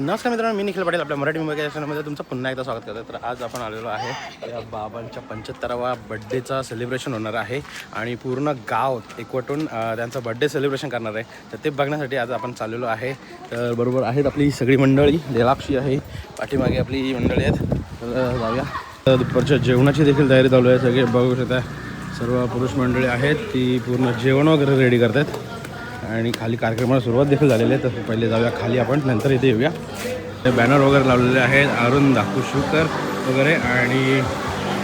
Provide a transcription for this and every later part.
नमस्कार मित्रांनो, मी निखिल पाटील आपल्या मराठी मुंबई चॅनलमध्ये तुमचं पुन्हा एकदा स्वागत करतो. तर आज आपण आलेलो आहे या बाबांच्या 75वा बड्डेचा सेलिब्रेशन होणार आहे आणि पूर्ण गाव एकवटून त्यांचा बड्डे सेलिब्रेशन करणार आहे. तर ते बघण्यासाठी आज आपण चाललेलो आहे. तर बरोबर आहेत आपली सगळी मंडळी, लेलाक्षी आहे, पाठीमागे आपली मंडळी आहेत. तर जाऊया. दुपारच्या जेवणाची देखील तयारी चालू आहे. सगळे बघू शकता सर्व पुरुष मंडळी आहेत, ती पूर्ण जेवण वगैरे रेडी करतात आणि खाली कार्यक्रमाला सुरुवात देखील झालेली आहे. तर पहिले जाऊया खाली आपण, नंतर इथे येऊया. ते बॅनर वगैरे लावलेले आहेत, अरुण दाखूशकर वगैरे, आणि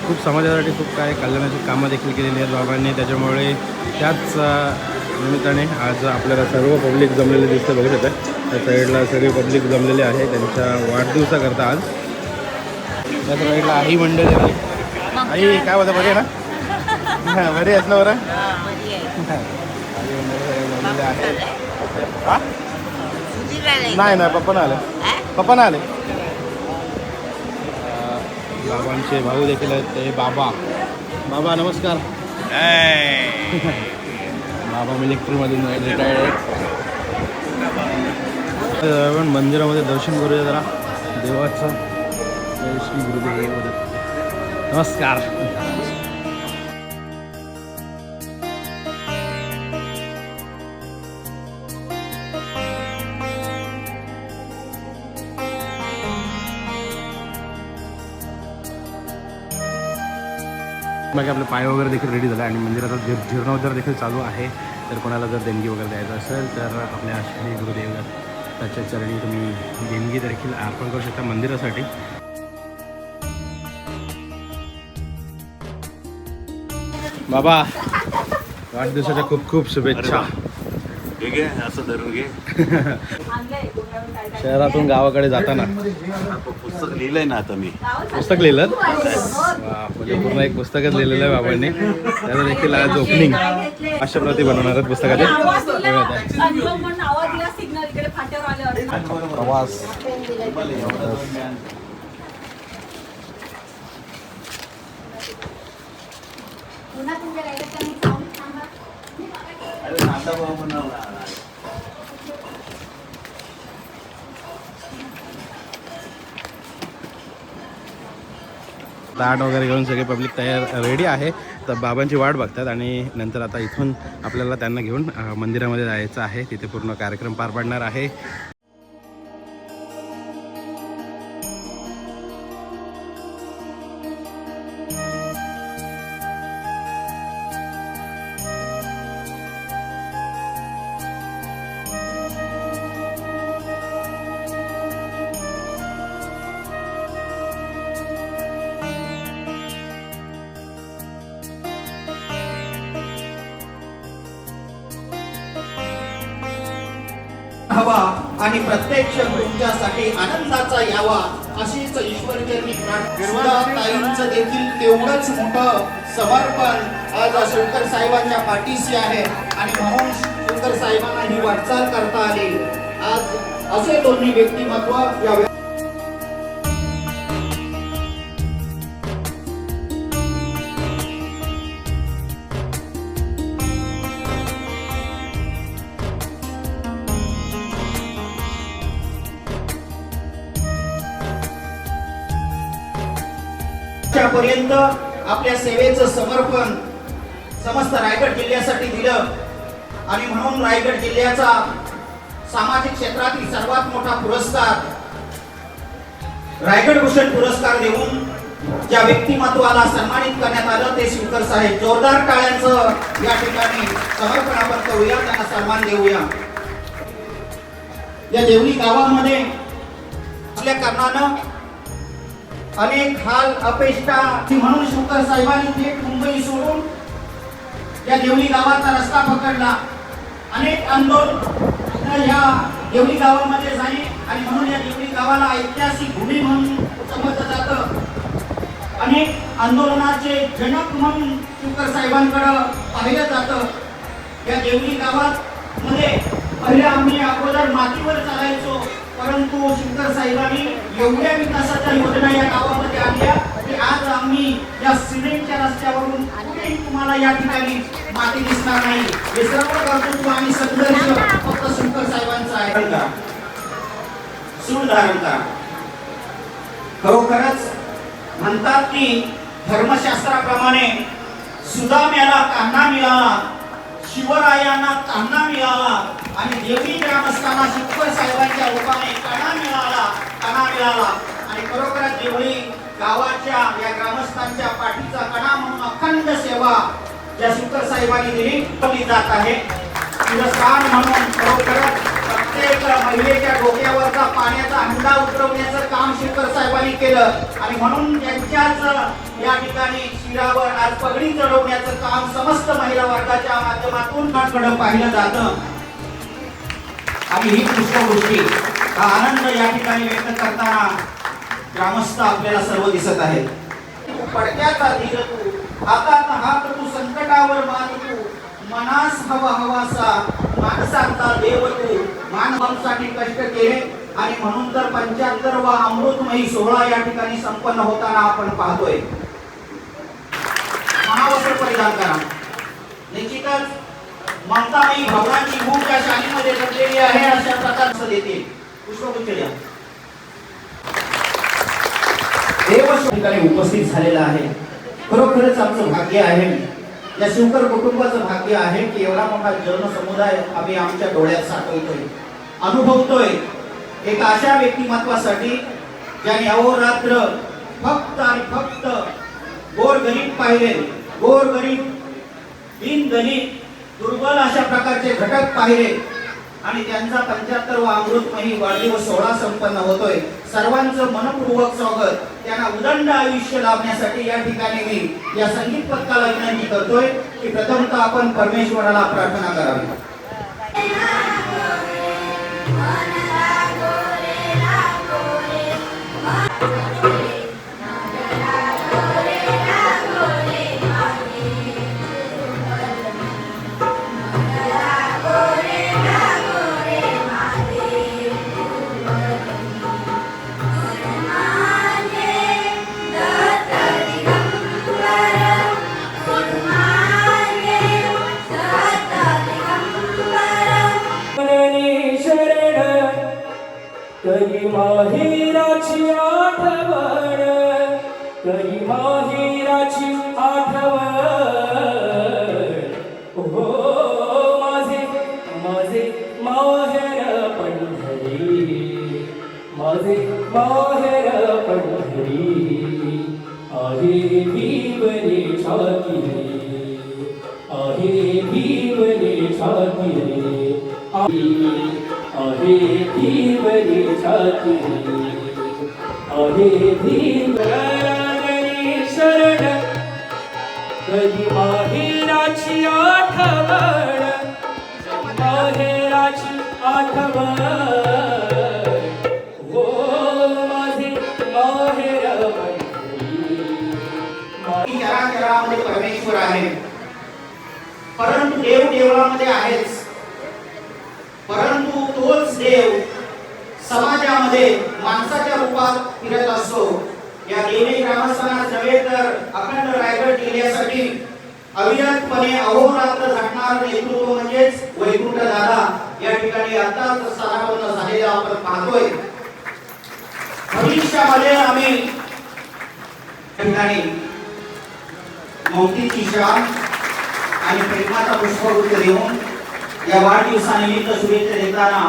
खूप समाजासाठी खूप काय कल्याणाची कामं देखील केलेली आहेत बाबांनी. त्याच्यामुळे त्याच निमित्ताने आज आपल्याला सर्व पब्लिक जमलेले दिसते. बघू शकता त्या साईडला सगळी पब्लिक जमलेली आहे त्यांच्या वाढदिवसाकरता. आज त्या साईडला आई मंडळी आहे. आई काय होतं, बरे ना? बरे आहेत ना? बरं नाही नाही, पप्पा ना आले, पप्पा ना आले. बाबांचे भाऊ देखील आहेत, ते बाबा. बाबा नमस्कार. बाबा मिलिटरीमधून रिटायर्ड आहेत. आपण मंदिरामध्ये दर्शन करूया जरा देवाचं. जय श्री गुरुदेव. नमस्कार. बाकी आपले पाय वगैरे देखील रेडी झाला आणि मंदिराचा जीर्णोद्धार देखील चालू आहे. तर कोणाला जर देणगी वगैरे द्यायचं असेल तर आपल्या श्री गुरुदेव त्याच्या चरणी तुम्ही देणगी देखील अर्पण करू शकता मंदिरासाठी. बाबा वाढदिवसाच्या खूप खूप शुभेच्छा. असं धरून घे. शहरातून गावाकडे जाताना पुस्तक लिहिलंय ना आता मी. पुस्तक लिहिलं? म्हणजे पूर्ण एक पुस्तकच लिहिलेलं आहे बाबांनी. त्याला देखील आज ओपनिंग अशा प्रती बनवणार आहेत पुस्तकाचे. प्रवास ताट वगैरे घेऊन सगळे पब्लिक तयार रेडी आहे. तर बाबांची वाट बघतात आणि नंतर आता इथून आपल्याला त्यांना घेऊन मंदिरामध्ये जायचं आहे. तिथे पूर्ण कार्यक्रम पार पडणार आहे. हवा आणि प्रत्येक क्षण तुमच्यासाठी आनंदाचा यावा अशीच ईश्वरचरणी प्रार्थना. ताईंचं देखील तेवढंच मोठं समर्पण आज शंकर साहेबांच्या पाठीशी आहे आणि म्हणून शंकर साहेबांना ही वाटचाल करता आली. आज असे दोन्ही व्यक्तिमत्व या पर्यंत आपल्या सेवेचं समर्पण समस्त रायगड जिल्ह्यासाठी दिलं आणि म्हणून रायगड जिल्ह्याचा सामाजिक क्षेत्रातील सर्वात मोठा पुरस्कार रायगड भूषण पुरस्कार देऊन ज्या व्यक्तिमत्वाला सन्मानित करण्यात आलं ते शंकर साहेब. जोरदार टाळ्यांचं या ठिकाणी समर्पण आपण करूया, त्यांना सन्मान देऊया. या देवली गावामध्ये आपल्या कारणानं अनेक हाल अपेष्टा म्हणून शंकर साहेबांनी थेट मुंबई सोडून या देवली गावाचा रस्ता पकडला. अनेक आंदोलन या देवली गावामध्ये झाली आणि म्हणून या देवली गावाला ऐतिहासिक भूमी म्हणून समजलं जातं. अनेक आंदोलनाचे जनक म्हणून शंकर साहेबांकडे पाहिलं जातं. या देवली गावात मध्ये पहिले आम्ही अगोदर मातीवर चालायचो, परंतु शंकर साहेबांनी एवढ्या विकासाच्या योजना या गावामध्ये आणल्या की आज आम्ही या सिमेंटच्या रस्त्यावरून तुम्हाला या ठिकाणी माती दिसणार नाही. हे सर्व कर्तृत्व आणि संघर्ष फक्त शंकर साहेबांचा आहे. सूड धारण करा. खरोखरच म्हणतात की धर्मशास्त्राप्रमाणे सुदाम्याला कान्हा मिळाला, शिवरायांना कान्हा मिळाला आणि देवळी ग्रामस्थांना शुक्कर साहेबांच्या रूपाने कणा मिळाला आणि खरोखरच देवळी गावाच्या या ग्रामस्थांच्या पाठीचा कणा म्हणून अखंड सेवा ज्या शुक्कर साहेबांनी दिली जात आहे. शिरस्तान म्हणून खरोखरच प्रत्येक महिलेच्या डोक्यावरचा पाण्याचा हंडा उतरवण्याचं काम शुक्कर साहेबांनी केलं आणि म्हणून त्यांच्याच या ठिकाणी शिरावर आज पगडी चढवण्याचं काम समस्त महिला वर्गाच्या माध्यमातून कडे पाहिलं जातं. आणि ही पुष्पवृष्टी हा आनंद या ठिकाणी व्यक्त करताना ग्रामस्थ आपल्याला सर्व दिसत आहेत. पडक्याचा धीर तू, हातात हात तू, संकटावर मान तू, मनास हवासा माणसांचा देव तू. मानवांसाठी कष्ट केले आणि म्हणून तर 75वा अमृतमयी सोहळा या ठिकाणी संपन्न होताना आपण पाहतोय. महावस्त्र परिधान करा. निश्चितच ममतामयी भावनांची भूक या शालीमध्ये जडलेली आहे अशा प्रकारचं देते. पुष्पगुच्छ द्या. देव ठिकाणी उपस्थित झालेला आहे. खरोखरच आमचं भाग्य आहे, या शिवकर कुटुंबाचं भाग्य आहे की एवढा मोठा जनसमुदाय आम्ही आमच्या डोळ्यात साठवतोय, अनुभवतोय. एक अशा व्यक्तिमत्वासाठी ज्याने अहोरात्र फक्त आणि फक्त गोरगरीब पाहिले, गोरगरीब दीनदलित दुर्बल अशा प्रकारचे घटक पाहिले आणि त्यांचा 75वा अमृतमयी वाढदिवस सोहळा संपन्न होतोय. सर्वांचं मनपूर्वक स्वागत, त्यांना उदंड आयुष्य लाभण्यासाठी या ठिकाणी मी या संगीत पथकाला विनंती करतोय की प्रथमतः आपण परमेश्वराला प्रार्थना करावी. करी माहेराची आठवण, करी माहेराची आठवण. हो माझे माझे माहेर पंढरी, माझे माहेर पंढरी. आहे भीमने छाती रे, आहे भीमने छाती रे. आहे भीमने छाती रे, आहे भीमने शरण. कधी माहेराची आठवण, माहेराची आठवण. हो माझे माहेर पंढरी. जरामध्ये परमेश्वर आहे, परंतु देव देवळामध्ये आहेच. परंतु तोच देव समाजामध्ये माणसाच्या रूपात फिरत असतो. या देवी ग्रामस्थांना नव्हे तर अखंड रायगड जिल्ह्यासाठी अविरतपणे अहोरात्र झटणार नेतृत्व म्हणजेच वैकुंठ दादा या ठिकाणी आताच स्थानापन्न झालेला आपण पाहतोय. भविष्यामध्ये आम्ही ठिकाणी मौतीची शान आणि प्रेमाचा पुष्पगुच्छ देऊन या वाढदिवसानिमित्त शुभेच्छा देताना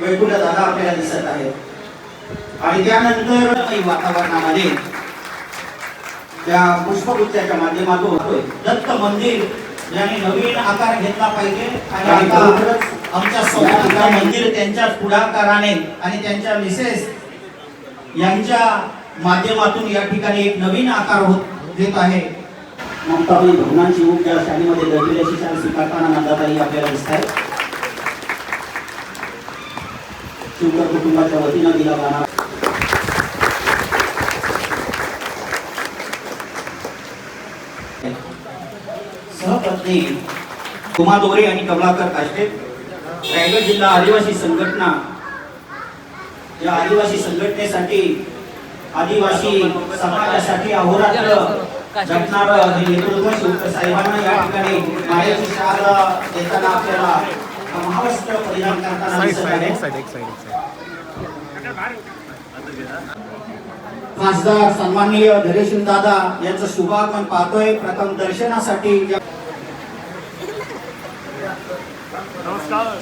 वैकुंठ दादा आपल्याला दिसत आहे. आणि त्यानंतर वातावरणामध्ये त्या पुष्पगुच्छाच्या माध्यमातून दत्त मंदिर ज्याने नवीन आकार घेतला पाहिजे आणि आता आमच्या सौभाग्य मंदिर त्यांच्या पुढाकाराने आणि त्यांच्या मिसेस यांच्या माध्यमातून या ठिकाणी एक नवीन आकार घेत आहे. ममताबाई भवनांची ऊब ज्या शाळेमध्ये दर्जेच्या शिक्षण स्वीकारताना नंदाताई आपल्याला दिसत आहेत. शिवकर कुटुंबाच्या वतीनं दिला जाणार सहपत्नी कुमा दोरे आणि कमलाकर काष्टे, रायगड जिल्हा आदिवासी संघटना. या आदिवासी संघटनेसाठी, आदिवासी समाजासाठी अहोरात्र झटणारं हे नेतृत्व शिवकर साहेबांना या ठिकाणी मायाची शाल देताना आपल्याला महावस्त्र परिधान करताना दिसत आहे. खासदार सन्माननीय धैर्यशील दादा यांचं शुभागमन पाहतोय. प्रथम दर्शनासाठी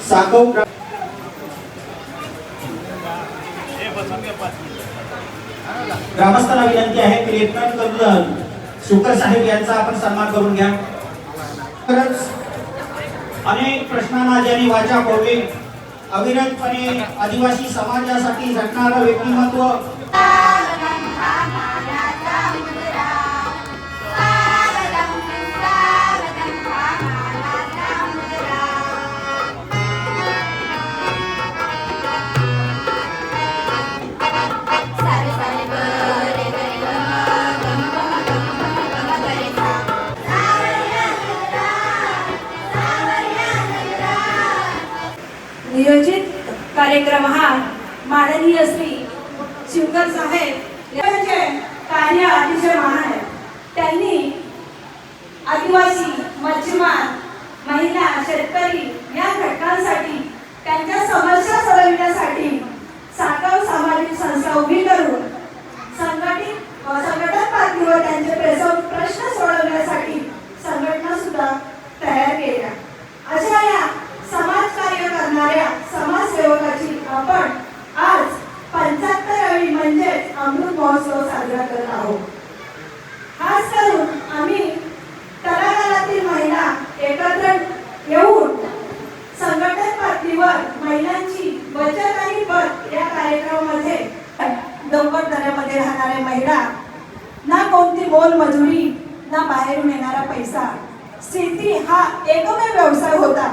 साकव ग्रामस्थांना विनंती आहे की लेफ्टनंट कर्नल शुकर साहेब यांचा आपण सन्मान करून घ्या. खरंच अनेक प्रश्नांना ज्यांनी वाचा फोडली, अविरतपणे आदिवासी समाजासाठी झटणारं व्यक्तिमत्व, नियोजित कार्यक्रम हा माननीय श्री शिवकर साहेब यांचे कार्य अतिशय महान आहे. त्यांनी आदिवासी, मच्छीमार, महिला, शेतकरी या घटकांसाठी त्यांच्या समस्या सोडविण्यासाठी साकव सामाजिक संस्था उभी करून संघटन पातळीवर त्यांचे प्रश्न सोडवण्यासाठी संघटना सुद्धा तयार केल्या. अशा या समाजकार्य करणाऱ्या समाजसेवकाची आपण आज 75वी म्हणजेच अमृत महोत्सव साजरा करत आहोत. खास करून आम्ही तळागाळातील महिला एकत्र येऊन संघटन पातळीवर महिलांची बचत आणि पत या कार्यक्रमामध्ये डोंगर दऱ्यामध्ये राहणाऱ्या महिला ना कोणती मोलमजुरी ना बाहेरून येणारा पैसा, शेती हा एकमेव व्यवसाय होता.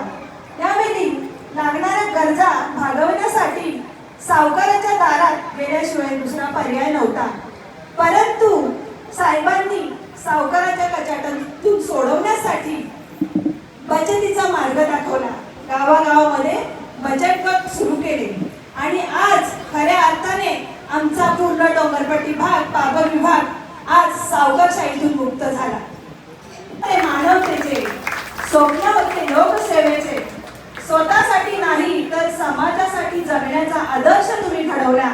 त्यावेळी लागणाऱ्या गरजा भागवण्यासाठी सावकाराच्या दारात गेल्याशिवाय दुसरा पर्याय नव्हता. परंतु साहेबांनी सावकाराच्या कचाट्यातून सोडवण्यासाठी बचतीचा मार्ग दाखवला. गावागावामध्ये बचत गट सुरू केले आणि आज खऱ्या अर्थाने आमचा पूर्ण डोंगरपट्टी भाग, पाबळ विभाग आज सावकारशाहीतून मुक्त झाला. ते मानवतेचे स्वप्न होते, लोकसेवेचे, स्वतःसाठी नाही तर समाजासाठी जगण्याचा आदर्श तुम्ही घडवला.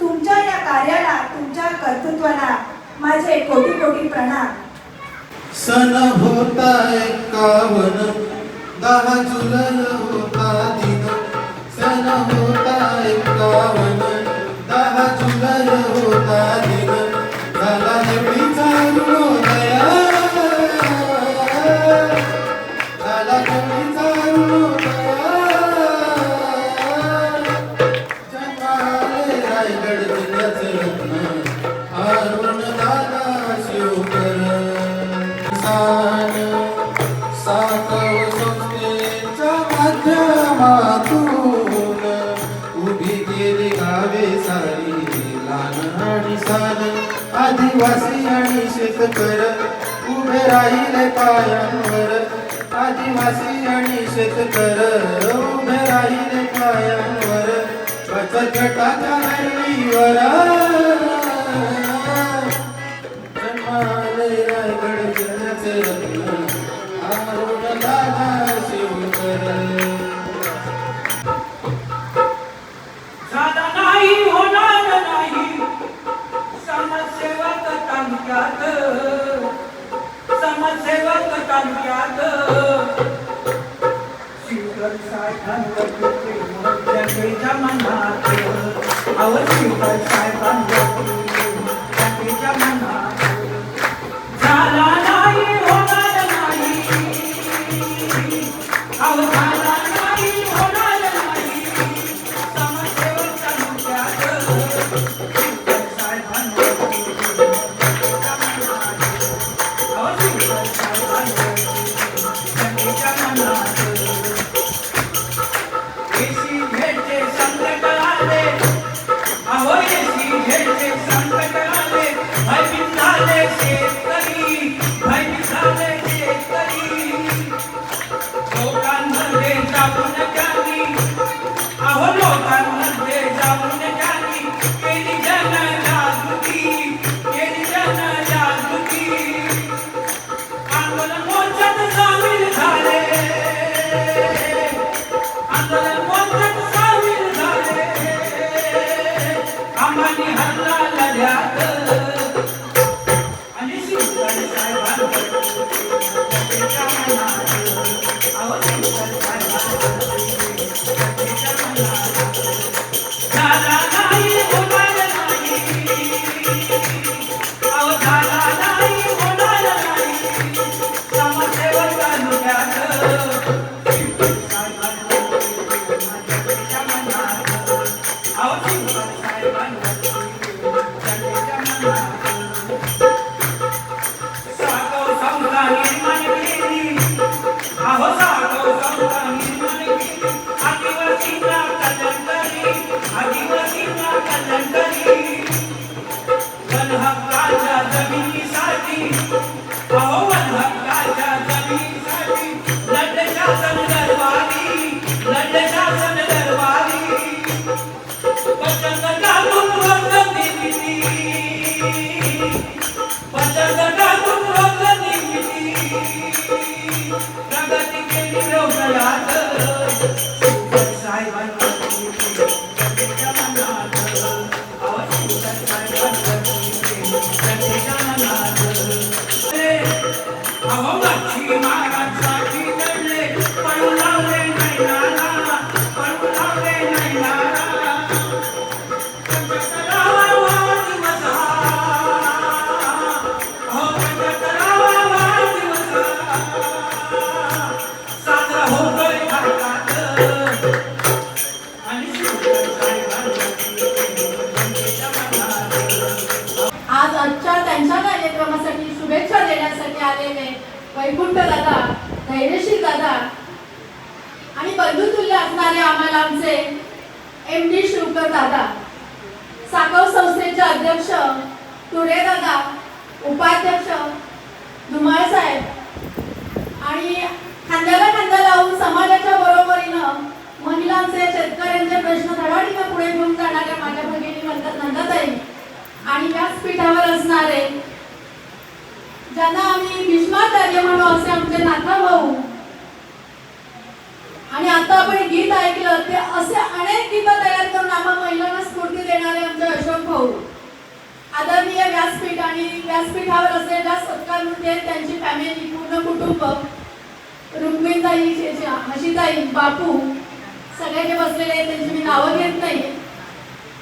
तुमच्या या कार्याला, तुमच्या कर्तृत्वाला माझे कोटी कोटी प्रणाम. सन होता 51, 10 जुलै होता दिन. सन होता 51, 10 जुलै होता दिन. झाला देवीचा अरुणोदय, झाला देवीचा अरुणोदय. जन्माले रायगड जिल्ह्याचे रत्न अरुण दादा शिवकर. साकव संस्थेच्या माध्यमातून उभी केली गावे सारी, लहान आणि साल आदिवासी आणि शेतकर उभे राहिले पायांवर. आदिवासी आणि शेतकर उभे राहिले पायांवर. बचत गटाच्या धरणीवर जन्माले रायगड जिल्ह्याचे रत्न अरुण दादा शिवकर. झाला नाही होणार नाही समाजसेवक तालुक्यात, समाजसेवक तालुक्यात. शिवकर साहेबांच्या जनतेच्या मनात, अहो शिवकर साहेबांच्या मनात झाला नाही होणार नाही, अहो झाला नाही होणार नाही समाजसेवक तालुक्यात. शिवकर साहेबांच्या मनात, अहो शिवकर साहेबांच्या जनतेच्या मनात. एसी भेटचे संकट आले, अहो एसी भेटचे संकट आले, भयभीत झाले शेतकरी. साहेबांनी हल्ला लढ्यात आणि शिवकर साहेबांनी जनतेच्या मनात अहो शिवकर साहेबांनी जनतेच्या मनात झाला नाही होणार नाही अहो झाला नाही होणार नाही समाजसेवक तालुक्यात शिवकर साहेबांनी जनतेच्या मनात अहो शिवकर साहेबांनी जनतेच्या मनात साखव समजा निर्माण केली अहो साखव समजा निर्माण केली आदिवासींना कल्याण करी वन हक्काच्या जमिनीसाठी अहो वन हक्काच्या जमिनीसाठी लढले शासन दरबारी बचत टाकून रोज निर्मिती प्रगती केली व्यवसायात शिवकर साहेबांनी जनतेच्या मनात अहो शिवकर साहेबांनी जनतेच्या मनात अहो मच्छी महाराजांसाठी लढले पळू लावले नाही नाना पळू लावले नाही नाना आज आजच्या त्यांच्या कार्यक्रमासाठी शुभेच्छा देण्यासाठी आलेले वैकुंठ दादा, धैर्यशील दादा आणि बंधुतुल्य असणारे आम्हाला आमचे MD शिवकर दादा, साखव संस्थेचे अध्यक्ष तुरे दादा, उपाध्यक्ष धुमाळ साहेब आणि खांद्याला खांदा लावून समाजाच्या बरोबरीनं महिलांचे शेतकऱ्यांचे प्रश्न धडाडीनं पुढे घेऊन जाणाऱ्या माझ्या भगिनी नंदाताई आणि व्यासपीठावर असणारे ज्यांना आम्ही भीष्माचार्य म्हणू असे आमचे नाथा भाऊ आणि आता आपण गीत ऐकलं ते असे अनेक गीत तयार करून आम्हा महिलांना स्फूर्ती देणारे आमचे अशोक भाऊ आदरणीय व्यासपीठ आणि व्यासपीठावर असलेल्या सत्कारमध्ये त्यांची फॅमिली पूर्ण कुटुंब रुक्मिणताई, हशीताई, बापू सगळे जे बसलेले आहेत त्यांची मी नावं घेत नाही.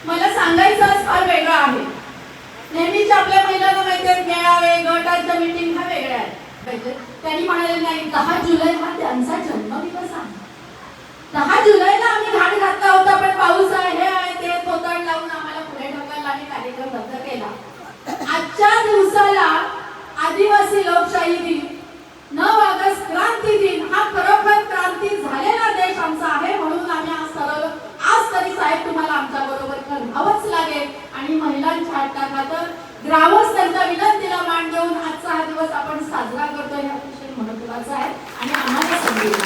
मला सांगायचं आज फार वेगळं आहे. नेहमीच आपल्या महिलांना माहिती आहे मेळावे गटांच्या मीटिंग हा वेगळ्या आहेत. त्यांनी म्हणाले नाही 10 जुलै हा त्यांचा जन्मदिवस आहे. 10 जुलैला आम्ही घाट घातला होता पण पाऊस आहे हे आहे ते थोतांड लावून आम्हाला पुढे ढकलला आणि कार्यक्रम रद्द केला. आजच्या दिवसाला आदिवासी लोकशाही दिन 9 ऑगस्ट क्रांती दिन हा खरोखर क्रांती झालेला देश आमचा आहे म्हणून आम्ही आज तरी साहेब तुम्हाला आमच्या बरोबर करावंच लागेल आणि महिलांच्या हट्टाखातर ग्रामस्थांच्या विनंतीला मान देऊन आजचा हा दिवस आपण साजरा करतोय हे अतिशय महत्त्वाचं आहे आणि आम्हाला समजलं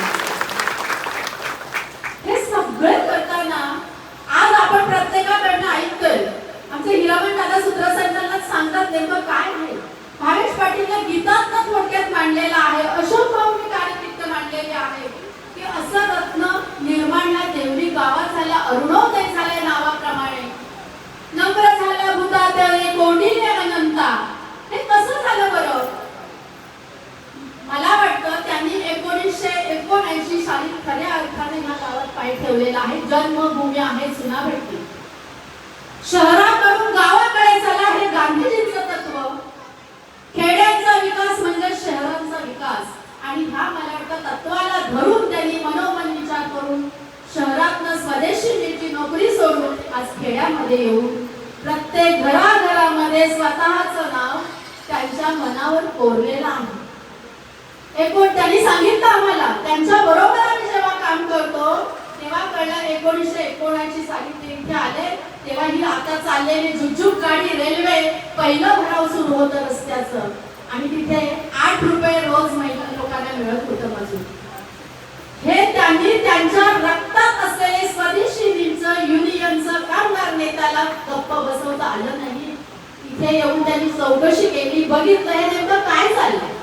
हे सगळे करताना आज आपण प्रत्येकाकडनं ऐकतोय आमचे हिरामण दादा सूत्रसंचालनात सांगतात नेमकं काय आहे. भावेश पाटीलने गीतात्मक थोडक्यात मांडलेला आहे. अशोक भाऊंनी कार्यनिमित्त मांडलेले आहे की असं रत्न निर्माण या देवरी गावात झाल्या अरुणोदय झाल्या नावाप्रमाणे नम्र झाला भूतातळे कोंडिल्य अनंता. हे कसं झालं बरं. मला वाटतं त्यांनी 1979 साली खऱ्या अर्थाने ह्या गावात पाय ठेवलेला आहे. जन्मभूमी आहे चुनाभट्टी. शहराकडून गावाकडे चला हे गांधीजींचं तत्व. खेड्यांचा विकास म्हणजे शहरांचा विकास आणि ह्या मला वाटतं तत्वाला धरून त्यांनी मनोमन विचार करून शहरातनं स्वदेशी नीती नोकरी सोडून आज खेड्यामध्ये येऊन प्रत्येक घराघरामध्ये स्वतःचं नाव त्यांच्या मनावर कोरलेलं आहे. त्यांनी सांगितलं आम्हाला त्यांच्या बरोबर आम्ही जेव्हा काम करतो तेव्हा कळलं 1979 साली ते इथे आले तेव्हा ही आता चाललेली झुकझुक गाडी रेल्वे पहिलं भराव सुरू होतं रस्त्याचं आणि तिथे 8 रुपये रोज महिला लोकांना मिळत होतं मजूर. हे त्यांनी त्यांच्या रक्तात असलेले स्वदेशी दिनचं युनियनचं कामगार नेत्याला गप्प बसवता आलं नाही. इथे येऊन त्यांनी चौकशी केली बघितलं हे नेमकं काय चाललंय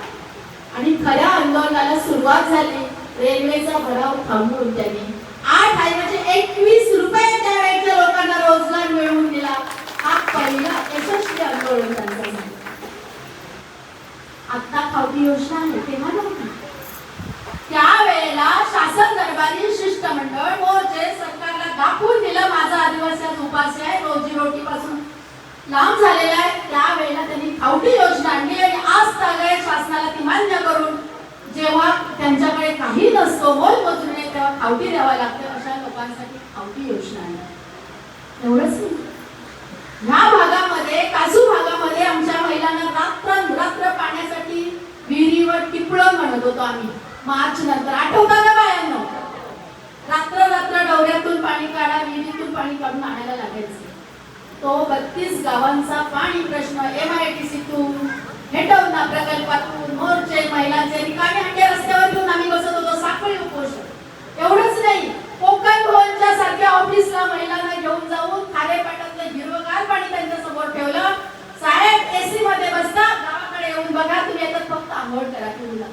आणि खऱ्या आंदोलनाला सुरुवात झाली. रेल्वेचा भराव थांबवून त्यांनी 8 ऐवजी 21 रुपये त्यावेळेच्या लोकांना रोजगार मिळवून दिला. योजना आहे तेव्हा नव्हती. त्यावेळेला शासन दरबारी शिष्टमंडळ मोर्चे सरकारला दाखवून दिलं माझा आदिवासी उपास आहे, रोजीरोटीपासून लांब झालेला आहे. त्यावेळेला त्यांनी खावटी योजना आणली आणि आज तागायत शासनाला ती मान्य करून जेव्हा त्यांच्याकडे काही नसतो, मोलमजुरी नाही, तेव्हा खावटी द्यावा लागतं. अशा लोकांसाठी खावटी योजना आहे. एवढंच नाही, ह्या भागामध्ये काजू भागामध्ये आमच्या महिलांना रात्र पाण्यासाठी विहिरीवर टिपळण म्हणत होतो आम्ही. मार्च नंतर आठवतं ना बायांनो, रात्र डवऱ्यातून पाणी काढा, विहिरीतून पाणी काढून आणायला लागायचं. तो 32 गावांचा पाणी प्रश्न MIDCतून, हेटवना प्रकल्पातून, मोर्चे महिलांचे रिकामे हांडे रस्त्यावर घेऊन आम्ही बसत होतो, साखळी उपोषण. एवढंच नाही, कोकण भवनच्या सारख्या ऑफिसला महिलांना घेऊन जाऊन खारेपाटातलं हिरवगार पाणी त्यांच्या समोर ठेवलं. साहेब AC मध्ये बसता, गावाकडे येऊन बघा, तुम्ही येतात फक्त आंघोळ करा पिऊला.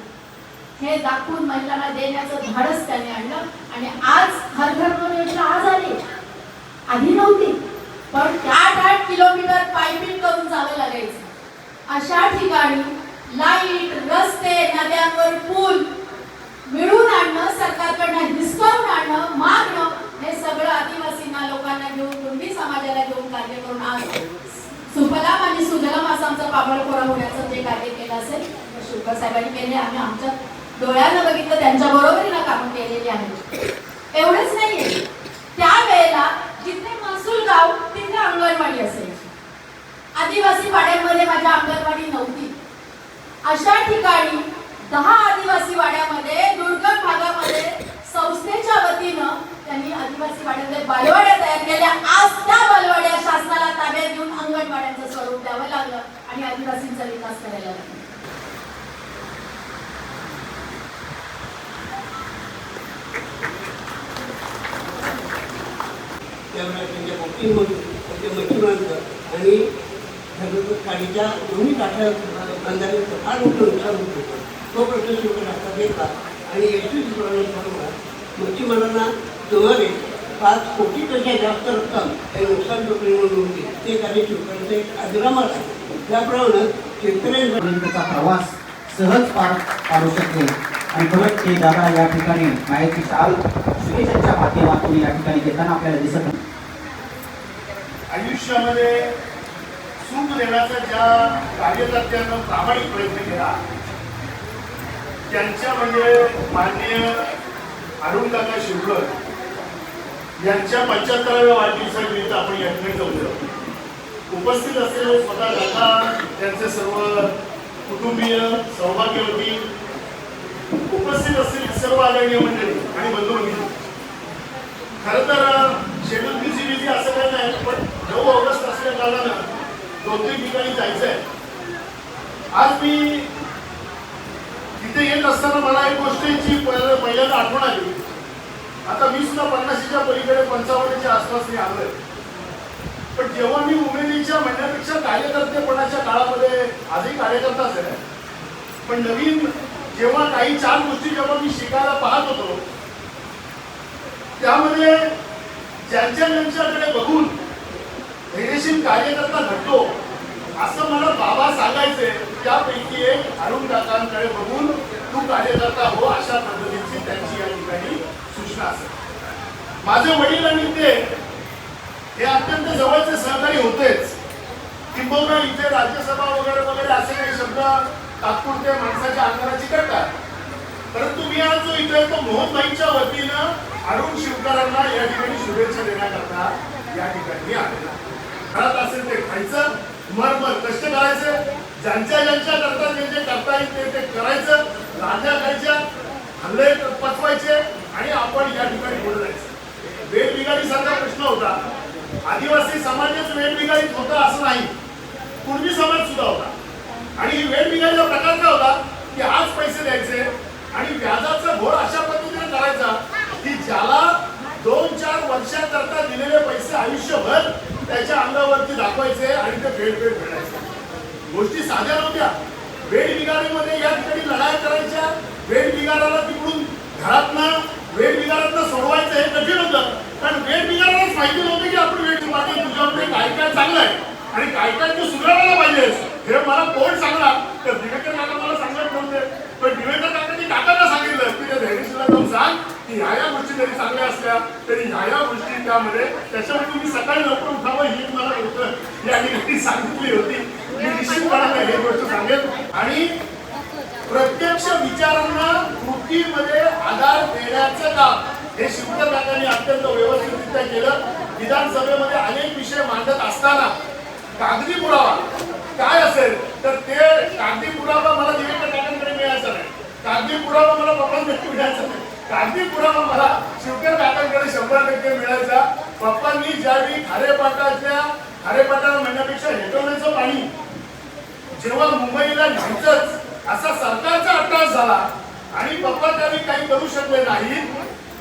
हे दाखवून महिलांना देण्याचं धाडस त्याने आणलं आणि आज हर घर योजना आज आली, आधी नव्हती. पण 8 किलोमीटर पायपीट करून जावं लागायचं. अशा ठिकाणी लाईट, रस्ते, नद्यांवर पूल मिळून आणणं, सरकारकडनं हिसकावून आणणं, मागणं, हे सगळं आदिवासींना लोकांना घेऊन, कुणबी समाजाला घेऊन कार्य करून आज सुफलाम आणि सुजलाम असं आमचं पाबळखोरा होण्याचं जे कार्य केलं असेल शिवकर साहेबांनी केले. आम्ही आमच्या डोळ्यानं बघितलं, त्यांच्या बरोबरीला कामं केलेली आहेत. एवढंच नाहीये, त्यावेळेला जिथे महसूल गाव तिथे अंगणवाडी असायची. आदिवासी वाड्यांमध्ये माझ्या अंगणवाडी नव्हती. अशा ठिकाणी 10 आदिवासी वाड्यामध्ये, दुर्गम भागामध्ये संस्थेच्या वतीनं त्यांनी आदिवासी वाड्यामध्ये बालवाड्या तयार केल्या. आज त्या बालवाड्या शासनाला ताब्यात घेऊन अंगणवाड्यांचं स्वरूप द्यावं लागलं आणि आदिवासींचा विकास करायला लागला. त्यामुळे त्यांच्या बोटींमधून त्यांच्या मच्छीमारांचं आणि खाडीच्या दोन्ही काठ्या बांधाऱ्यांचं फार मोठं नुकसान होत होतं. तो प्रश्न शिवकर हातात घेतला आणि मच्छीमारांना सुमारे 5 कोटीपेक्षा जास्त रक्कम त्या नुकसान टोकरी म्हणून होती. ते कार्य शिवकरांचं एक आग्रामात आहे. त्याप्रमाणे शेतकऱ्यांचा प्रवास सहज पार पाडू शकते आणि परत ते दादा या ठिकाणी माहिती शाल शुभेच्छांच्या माध्यमातून या ठिकाणी देताना आपल्याला दिसत नाही. आयुष्यामध्ये सुख देण्याचा ज्या कार्यकर्त्यांना प्रामाणिक प्रयत्न केला त्यांच्या म्हणजे माननीय अरुणकाका शिवकर यांच्या 75व्या वाढदिवसानिमित्त आपण या ठिकाणी जमलो. उपस्थित असलेले स्वतः दादा, त्यांचे सर्व कुटुंबीय, सहभागी, उपस्थित असलेली सर्व आदरणीय मंडळी आणि बंधू भगिनी. खरं तर शेड्यूल बिझी असं काही नाही, पण 9 ऑगस्ट असल्या कारणानं 2-3 ठिकाणी जायचं आहे. आज मी तिथे येत असताना मला एक गोष्टीची पहिल्यांदा आठवण आली. आता मी सुद्धा 50च्या पलीकडे 55च्या आसपास मी आलोय. पण जेव्हा मी उमेदीच्या म्हणण्यापेक्षा कार्यकर्तेपणाच्या काळामध्ये आजही कार्यकर्ताच आहे, पण नवीन जेव्हा काही 4 गोष्टी जेव्हा मी शिकायला पाहत होतो त्यामध्ये ज्यांच्याकडे बघून धैर्यशील कार्यकर्ता घडतो असं मला बाबा सांगायचे. त्यापैकी एक अरुण काकांकडे बघून तू कार्यकर्ता हो, अशा पद्धतीची त्यांची या ठिकाणी सूचना असेल. माझे वडील आणि ते हे अत्यंत जवळचे सहकारी होतेच. किंबहुना इथे राज्यसभा वगैरे असे काही शब्द तात्पुरते माणसाच्या अंगाराची करतात. परंतु मी आज जो इथे तो मोहनबाईंच्या वतीनं अरुण शिवकरांना या ठिकाणी शुभेच्छा देण्याकरता या ठिकाणी आलेला. घरात असेल ते खायचं, मरमर कष्ट करायचे, ज्यांच्या करता जे करता येईल ते करायचं, राजा खायच्या, हल्ले पचवायचे आणि आपण या ठिकाणी पुढे जायचं. वेठबिगारीसारखा प्रश्न होता. आदिवासी समाजच वेठबिगारीत होता असं नाही, पूर्वी समाज सुद्धा होता. आणि वेठबिगारीचा प्रकार काय होता की आज पैसे द्यायचे आणि व्याजाचा घोळ अशा पद्धतीने करायचा की ज्याला 2-4 वर्षाकरता दिलेले पैसे आयुष्यभर त्याच्या अंगावरती दाखवायचे आणि ते फेड फेडायचे. गोष्टी साध्या नव्हत्या. वेठबिगारीमध्ये या ठिकाणी लढाई करायच्या. वेठबिगाराला तिकडून वेठबिगारातनं सोडवायचं हे कठीण होतं, कारण वेठबिगारालाच माहिती नव्हतं की आपण वेठबिगारी तुझ्यामध्ये काय काय चांगलं आहे आणि काय काय तू सुधारायला पाहिजे. हे मला कोण सांगणार तर दिवेकर काका मला सांगत नव्हते. पण दिवेकर काकांनी काकांना सांगितलं की त्या धैर्यशीलला जाऊन सांग की ह्या गोष्टी जरी चांगल्या असल्या तरी ह्या गोष्टी त्यामध्ये त्याच्यामुळे तुम्ही सकाळी लवकर उठावं ही मला होतं या ठिकाणी सांगितली होती. मी निश्चितपणाने ही गोष्ट सांगेल आणि प्रत्यक्ष विचारांना कृतीमध्ये आधार देण्याचं काम हे शिवकर काकांनी अत्यंत व्यवस्थितरित्या केलं. विधानसभेमध्ये अनेक विषय मांडत असताना कागदी पुरावा काय असेल तर ते कागदी पुरावा मला दिवेकर काकांकडे मिळायचा नाही, कागदी पुरावा मला पप्पांकडे मिळायचा नाही, कागदी पुरावा मला शिवकर काकांकडे 100% मिळायचा. पप्पांनी ज्यावेळी खारेपाटाला म्हणण्यापेक्षा हेटवण्याचं पाणी जेव्हा मुंबईला न्यायचंच असा सरकारचा अट्टास झाला आणि पप्पा त्यावेळी काही करू शकले नाही,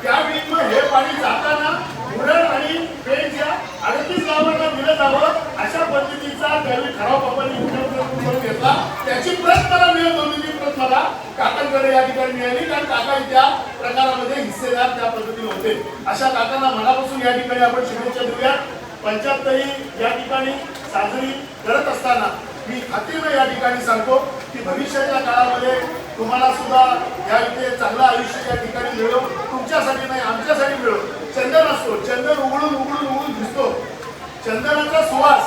त्यावेळी मग हे पाणी जाताना मुरड आणि पेठ या 38 गावांना दिलं जावं अशा पद्धतीचा त्यावेळी ठराव पप्पांनी करून घेतला. त्याची प्रत मला मिळत होती, ती प्रत मला काकांकडे या ठिकाणी मिळाली कारण काका त्या प्रकारामध्ये हिस्सेदार त्या पद्धतीने होते. अशा काकांना मनापासून या ठिकाणी आपण शुभेच्छा देऊया. 75 या ठिकाणी साजरी करत असताना मी खात्रीनं या ठिकाणी सांगतो की भविष्याच्या काळामध्ये तुम्हाला सुद्धा या इथे चांगलं आयुष्य या ठिकाणी मिळो, तुमच्यासाठी नाही आमच्यासाठी मिळो. चंदन असतो, चंदन उघडून दिसतो. चंदनाचा सुवास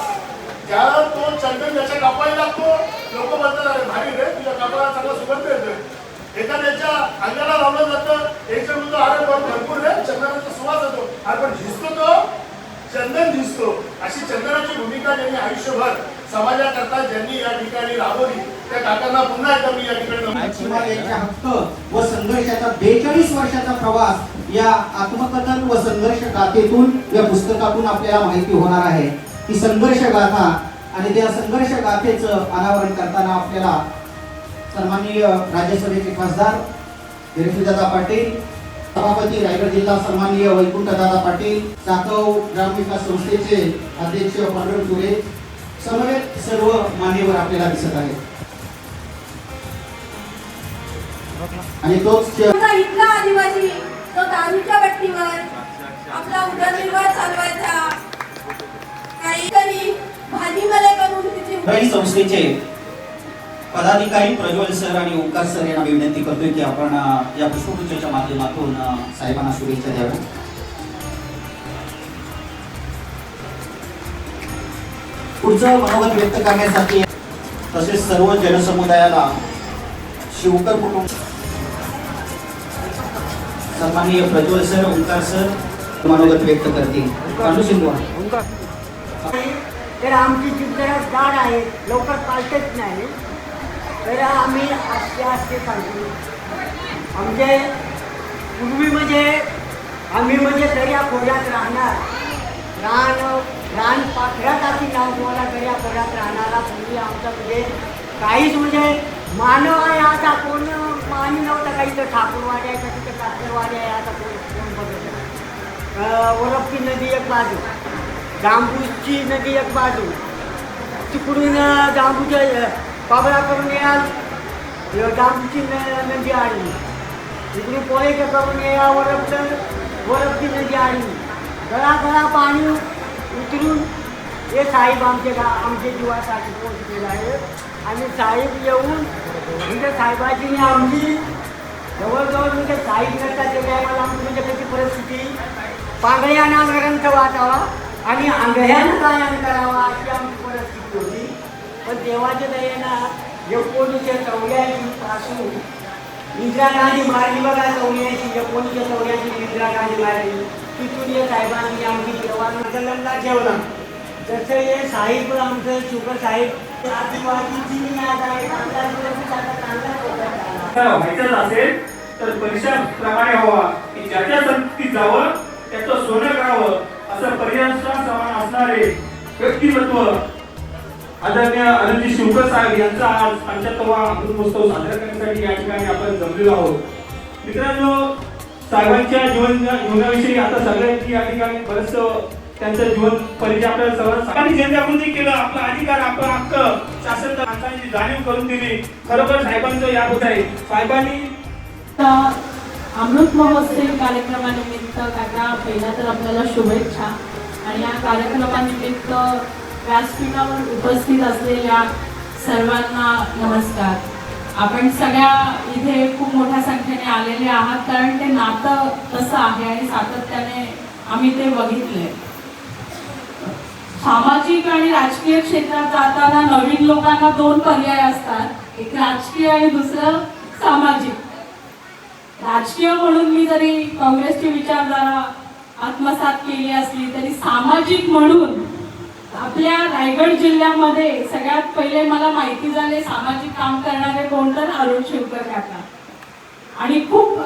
ज्याला तो चंदन ज्याच्या कपाळी लागतो लोक म्हणतात अरे भारी रे तुझ्या कपाळाला चांगला सुगंध येतोय. एखाद्याच्या अंगाला लावलं जातं, एक जण म्हणतो अरे भरपूर रे चंदनाचा सुवास येतो, अरे पण दिसतो तो चंदन दिसतो. अशी चंदनाची भूमिका ज्यांनी आयुष्यभर समाजाकरता ज्यांनी या ठिकाणी राबवली त्या काकांना पुन्हा एकदा मी या ठिकाणी यांच्या हक्क व संघर्षाचा 42 वर्षाचा प्रवास या आत्मकथन व संघर्ष गाथेतून या पुस्तकातून आपल्याला माहिती होणार आहे. ती संघर्ष गाथा आणि त्या संघर्ष गाथेचं अनावरण करताना आपल्याला सन्माननीय राज्यसभेचे खासदार धैर्यशीलदादा पाटील, सभापती रायगड जिल्हा सन्माननीय वैकुंठदादा पाटील, साकव ग्रामविकास संस्थेचे अध्यक्ष पांडुरंग तुरे समवेत सर्व मान्यवर आपल्याला दिसत आहेत. आणि तोच इथला आदिवासी तो दारूच्या बट्टीवर आपला उदरनिर्वाह चालवायचा, काहीतरी भाजीमध्ये करून तिची संस्थेचे पदाधिकारी प्रज्वल सर आणि ओंकार सर यांना विनंती करतोय की आपण या पुष्पगुच्छाच्या माध्यमातून साहेबांना शुभेच्छा द्याव्या. पुढचं मनोगत व्यक्त करण्यासाठी तसेच सर्व जनसमुदायाला शिवकर कुटुंब सन्माननीय प्रज्वल सर, ओंकार सर मनोगत व्यक्त करतील. तर आमची चिंतना जाड आहे, लवकर पालटत नाही. तर आम्ही आस्ते सांगतो. आमचे पूर्वी आम्ही दर्या खोऱ्यात राहणार, रान पाखरात अशी नाव तुम्हाला दर्या खोऱ्यात राहणारा पूर्वी आमचा काहीच मानव आहे. आता कोण मानी नव्हता, काही तर ठाकूरवाडी आहे, कधी तर कातरवाडी आहे. आता कोण बघत ओरपी नदी एक बाजू, जांबूची नदी एक बाजू, तिकडून जांबूच्या बाबळा करून याल जांबूची नदी आली, इकडून पोळेच्या करून या वरपची नदी आली. घळा पाणी उतरून हे साहेब आमच्या जीवासाठी पोहोचलेलं आहे. आणि साहेब येऊन म्हणजे साहेबाची आमची जवळजवळ म्हणजे साहेब नसतात ते टायमाला आमची त्याची परिस्थिती पांगळ्याना ग्रंथ वाचावा आणि आंधळ्यानं गायन करावा अशी आमची परिस्थिती होती. पण देवाच्या दयेनं 1984 पासून इंदिरा गांधी मारली बघा. 1984 इंदिरा गांधी मारली, तिथून हे साहेबांनी आमची देवाला ठेवलं. जसं हे साहेब आमचं शुगर साहेब आदिवासीची व्हायचंच असेल तर परीक्षाप्रमाणे हवा की ज्याच्या संस्कृतीत जावं त्याचं सोनं करावं असं पर्यावरणाचा समान असणारे व्यक्तिमत्व आदरणीय अनंतजी शिवकर साहेब यांचा आज 75वा अमृत महोत्सव साजरा करण्यासाठी या ठिकाणी आपण जमलेलो आहोत. मित्रांनो, साहेबांच्या जीवनाविषयी आता सगळ्यांनी या ठिकाणी बरंच त्यांचं जीवन परिचय आपल्याला सर्वांनी जनजागृती केलं. आपला अधिकार, आपला हक्क शासन माणसांची जाणीव करून दिली. खरोखर साहेबांचं याद होत आहे. साहेबांनी अमृत महोत्सव कार्यक्रमानिमित्त काका पहिला तर आपल्याला शुभेच्छा. आणि या कार्यक्रमानिमित्त व्यासपीठावर उपस्थित असलेल्या सर्वांना नमस्कार. आपण सगळ्या इथे खूप मोठ्या संख्येने आलेले आहात, कारण ते नातं तसं आहे आणि सातत्याने आम्ही ते बघितलंय. सामाजिक आणि राजकीय क्षेत्रात जाताना नवीन लोकांना 2 पर्याय असतात, एक राजकीय आणि दुसरं सामाजिक. राजकीय म्हणून मी जरी काँग्रेसची विचारधारा आत्मसात केली असली तरी सामाजिक म्हणून आपल्या रायगड जिल्ह्यामध्ये सगळ्यात पहिले मला माहिती झाले सामाजिक काम करणारे कोण तर अरुण शिवकर काका. आणि खूप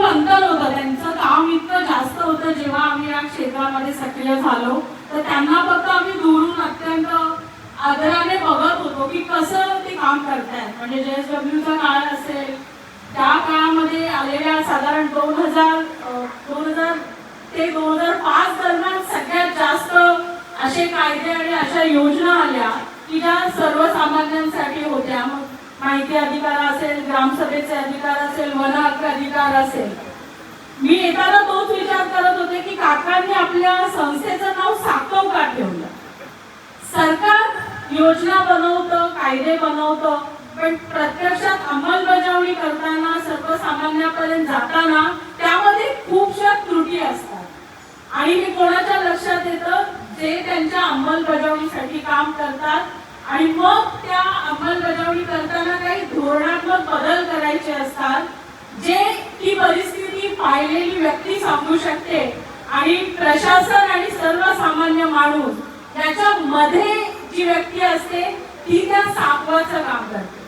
अंतर होतं, त्यांचं काम इतकं जास्त होतं. जेव्हा आम्ही या क्षेत्रामध्ये सक्रिय झालो तर त्यांना फक्त आम्ही दुरून अत्यंत आदराने बघत होतो की कसं ते काम करतायत. म्हणजे JSWचा काळ असेल त्या काळामध्ये आलेल्या साधारण 2000 ते 2005 दरम्यान सगळ्यात जास्त असे कायदे आणि अशा योजना आल्या की ज्या सर्वसामान्यांसाठी होत्या. मग माहिती अधिकार असेल, ग्रामसभेचे अधिकार असेल, वन हक्क अधिकार असेल. मी येताना तोच विचार करत होते की काकांनी आपल्या संस्थेचं नाव साकव का ठेवलं. सरकार योजना बनवतं, कायदे बनवतं, पण प्रत्यक्षात अंमलबजावणी करताना सर्वसामान्यांपर्यंत जाताना त्यामध्ये खूपशा त्रुटी असतात. आणि हे कोणाच्या लक्षात येतं, जे त्यांच्या अंमलबजावणीसाठी काम करतात आणि मग त्या अंमलबजावणी करताना काही धोरणात्मक बदल करायचे असतात, जे ती परिस्थिती पाहिलेली व्यक्ती सांगू शकते. आणि प्रशासन आणि सर्वसामान्य माणूस याच्या मध्ये जी व्यक्ती असते ती त्या साकवाचं काम करते,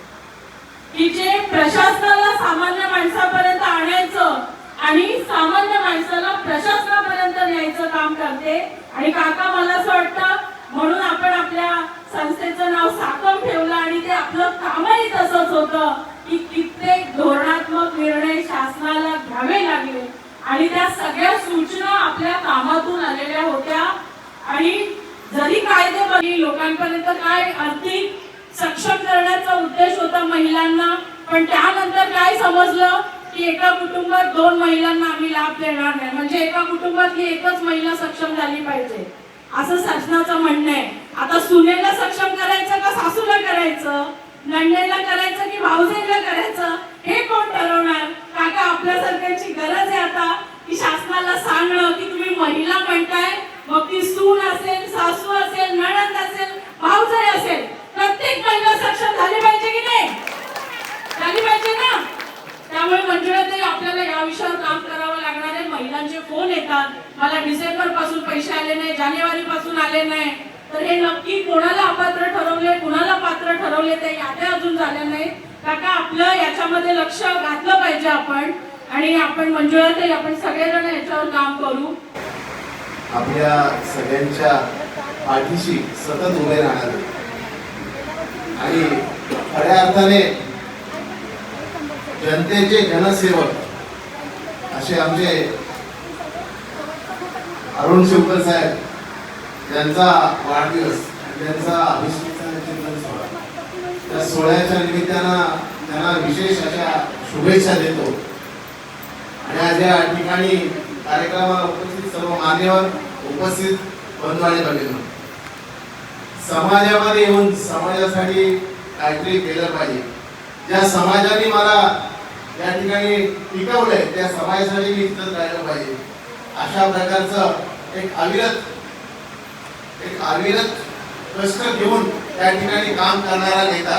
की जे प्रशासनाला सामान्य माणसापर्यंत आणायचं आणि सामान्य माणसाला प्रशासनापर्यंत न्यायचं काम करते. आणि काका मला असं वाटतं म्हणून आपण आपल्या संस्थेचं नाव साकम ठेवलं आणि ते आपलं कामही तसंच होतं की कित्येक धोरणात्मक निर्णय शासनाला घ्यावे लागले आणि त्या सगळ्या सूचना आपल्या कामातून आलेल्या होत्या. आणि जरी कायदे बघी लोकांपर्यंत काय आर्थिक सक्षम करण्याचा उद्देश होता महिलांना, पण त्यानंतर काय समजलं की एका कुटुंबात 2 महिलांना आम्ही लाभ देणार नाही. म्हणजे एका कुटुंबातली एकच महिला सक्षम झाली पाहिजे असं शासनाचं म्हणणं आहे. आता सुनेला सक्षम करायचं का सासूला करायचं, नंदेला करायचं की भाऊजाईला करायचं, हे कोण ठरवणार. काका आपल्यासारख्यांची गरज आहे आता की शासनाला सांगणं की तुम्ही महिला म्हणताय, मग ती सून असेल, सासू असेल, नणंद असेल, भाऊजाई असेल, प्रत्येक महिला सक्षम झाली पाहिजे की नाही, झाली पाहिजे ना. त्यामुळे मंजुळाताई आपल्याला या विषयावर काम करावं लागणार आहे. महिलांचे फोन येतात, मला डिसेंबर पासून पैसे आले नाही, जानेवारी पासून आले नाही. तर हे नक्की कोणाला अपात्र ठरवले, कुणाला पात्र ठरवले ते याद्या अजून झाल्या नाही. काका आपलं याच्यामध्ये लक्ष घातलं पाहिजे आपण. आणि आपण मंजुळाताई आपण सगळेजण याच्यावर काम करू. आपल्या सगळ्यांच्या पाठीशी सतत उभे राहणार आणि खऱ्या अर्थाने जनतेचे जनसेवक असे आमचे अरुण शिवकर साहेब यांचा वाढदिवस आणि त्यांचा अभिषेकाचा चिंतन सोहळा, त्या सोहळ्याच्या निमित्तानं त्यांना विशेष अशा शुभेच्छा देतो. आणि आज या ठिकाणी कार्यक्रमाला उपस्थित सर्व मान्यवर, उपस्थित बंधू आणि भगिनी, समाजामध्ये येऊन समाजासाठी काहीतरी केलं पाहिजे. ज्या समाजाने मला या ठिकाणी टिकवलंय त्या समाजासाठी मी इथं राहिलं पाहिजे. अशा प्रकारचं एक अविरत कष्ट घेऊन त्या ठिकाणी काम करणारा नेता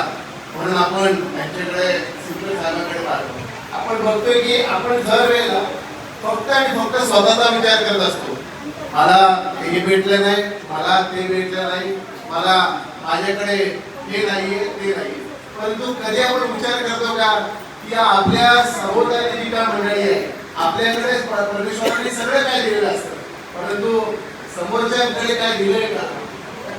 म्हणून आपण त्यांच्याकडे शिवकर साहेबांकडे पाहतो. आपण बघतोय की आपण दर वेळेला फक्त आणि फक्त स्वतःचा विचार करत असतो. मला हे भेटलं नाही, मला ते भेटलं नाही, मला माझ्याकडे हे नाहीये ते नाहीये. परंतु कधी आपण विचार करतो का की आपल्या सभोवताली जी काय मंडळी आहे, आपल्याकडे परमेश्वराने सगळं काय दिलेलं असतं, परंतु समोरच्याकडे काय दिलंय का.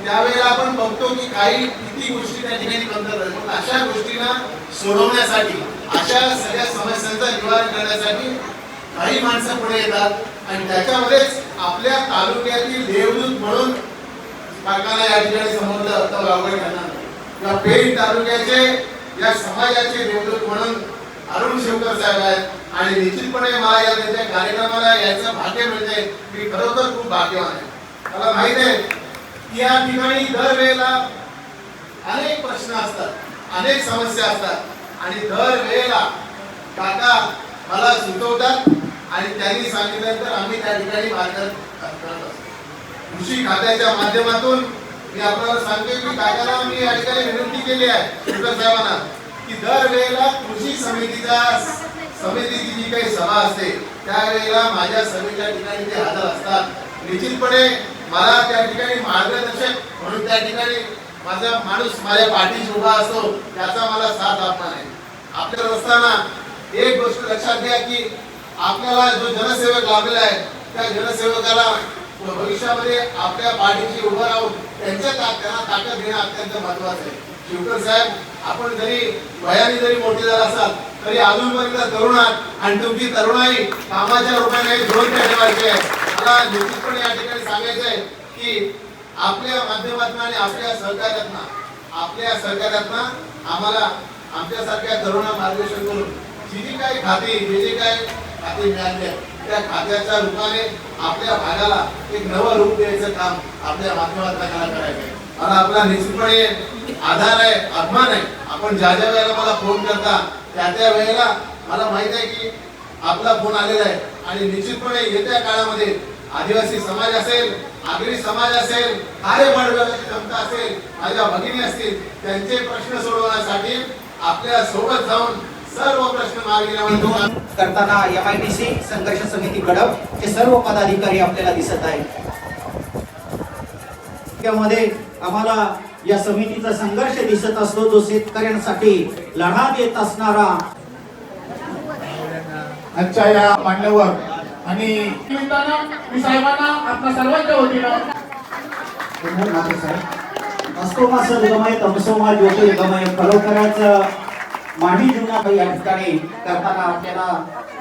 त्यावेळेला आपण बघतो की किती गोष्टी त्या ठिकाणी कमतरता आहेत. पण अशा गोष्टींना सोडवण्यासाठी, अशा सगळ्या समस्यांचं निवारण करण्यासाठी काही माणसं पुढे येतात आणि त्याच्यामध्येच आपल्या तालुक्यातील देवदूत म्हणून काकाला या ठिकाणी समोर गावकडे करणार किंवा पेठ तालुक्याचे या समाजाचे देवदूत म्हणून अरुण शिवकर साहेब आहेत. आणि निश्चितपणे मला या त्यांच्या कार्यक्रमाला याचं भाग्य मिळते. मी खरोखर खूप भाग्यवान आहे. मला माहित आहे की या ठिकाणी दरवेळेला अनेक प्रश्न असतात, अनेक समस्या असतात. आणि दर वेळेला काका मला सुचवतात आणि त्यांनी सांगितल्यानंतर आम्ही त्या ठिकाणी मार्गदर्शन करत असतो. कृषी खात्याच्या माध्यमातून मी आपल्याला सांगतोय की काकाला मी या ठिकाणी विनंती केली आहे शेखर साहेबांना की दर वेळेला कृषी समितीची जी काही सभा असते त्यावेळेला माझ्या सभेच्या ठिकाणी ते हजर असतात. निश्चितपणे मला त्या ठिकाणी मार्गदर्शक म्हणून त्या ठिकाणी माझा माणूस माझ्या पाठीशी उभा असतो त्याचा मला साथ अभिमान आहे. आपल्याला असताना एक गोष्ट लक्षात घ्या की आपल्याला जो जनसेवक लाभलेला आहे त्या जनसेवकाला भविष्यामध्ये आपल्या पाठीशी उभं राहून त्यांना ताकद देणं अत्यंत महत्वाचं आहे. शिवकर साहेब आपण जरी वयाने जरी मोठे झाला असाल तरी अजूनपर्यंत तरुण आहात आणि तुमची तरुणाई कामाच्या रूपाने धोरण ठेवायची आहे. मला निश्चितपणे या ठिकाणी सांगायचं आहे की आपल्या माध्यमातून आणि आपल्या सहकार्यातून आम्हाला आमच्यासारख्या तरुणांना मार्गदर्शन करून जी काही खाती मिळाली त्या खात्याच्या रूपाने आपल्या भागाला एक नवं रूप द्यायचं काम आपल्या माध्यमातून करायचं. मला आपला निश्चितपणे आधार आहे, अभिमान आहे. आपण ज्या वेळेला मला फोन करता त्या वेळेला मला माहित आहे की आपला फोन आलेला आहे आणि निश्चितपणे येत्या काळामध्ये आदिवासी समाज असेल, आगरी समाज असेल, कार्यबळाची क्षमता असेल, माझ्या भगिनी असतील त्यांचे प्रश्न सोडवण्यासाठी आपल्या सोबत जाऊन सर्व प्रश्न मार्गी लावून करताना MIDC संघर्ष समिती कडप हे सर्व पदाधिकारी आपल्याला दिसत आहेत. त्यामध्ये आम्हाला या समितीचा संघर्ष दिसत असतो जो शेतकऱ्यांसाठी लढा देत असणारा. आजच्या या मान्यवर आणि निमित्तानं मी साहेबांना आपल्या सर्वांच्या वतीनं असतोमा सद्गमय तमसोमा ज्योतिर्गमय खरोखरच मानवी जीवनात या ठिकाणी करताना आपल्याला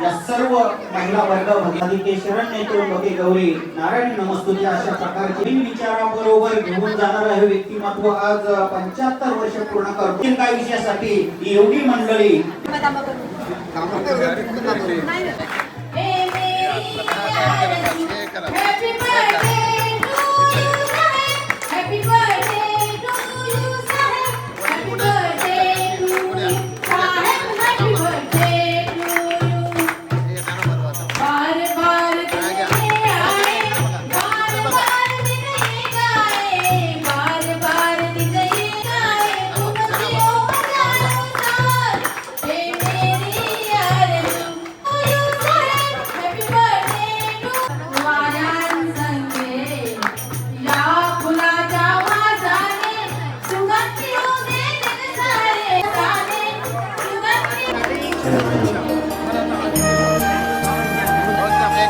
या सर्व महिला वर्ग भगिनी शरण नेतो बके गौरी नारायणी नमस्तुते अशा प्रकारचे विचाराबरोबर घेऊन जाणारं हे व्यक्तिमत्व आज 75 वर्ष पूर्ण करतो. काय विषयासाठी एवढी मंडळी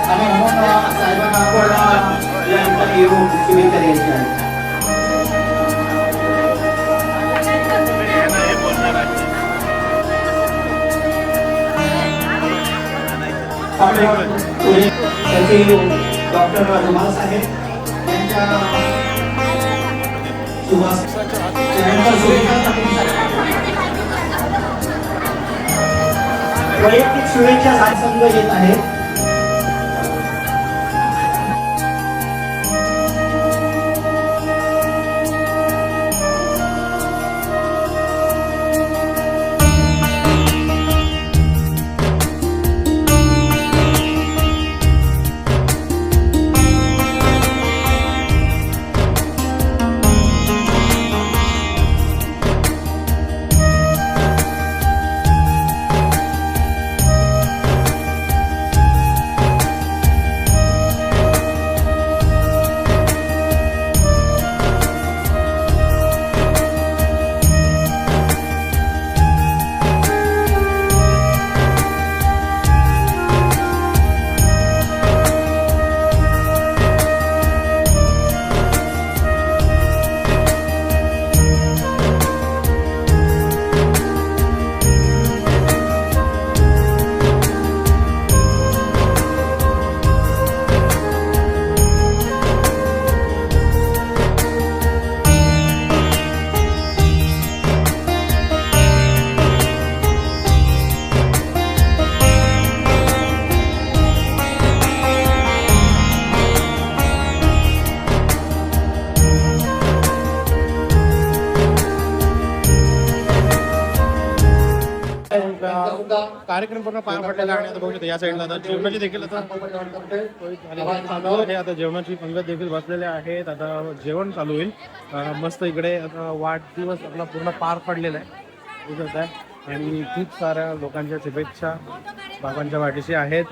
साहेबांना आपण या ठिकाणी येऊन शुभेच्छा द्यायच्या आहेत. डॉक्टर रुमाल साहेब यांच्या वैयक्तिक शुभेच्छा संघ येत आहे. कार्यक्रम पूर्ण पार पडलेला आहे आणि आता बघू शकता या साईडला आता जेवणाची देखील आता चालू आहे. आता जेवणाची पंगत देखील बसलेले आहेत. आता जेवण चालू होईल. मस्त इकडे आता वाढदिवस आपला पूर्ण पार पडलेला आहे दिसत आहे आणि खूप साऱ्या लोकांच्या शुभेच्छा बाबांच्या वाढीशी आहेत.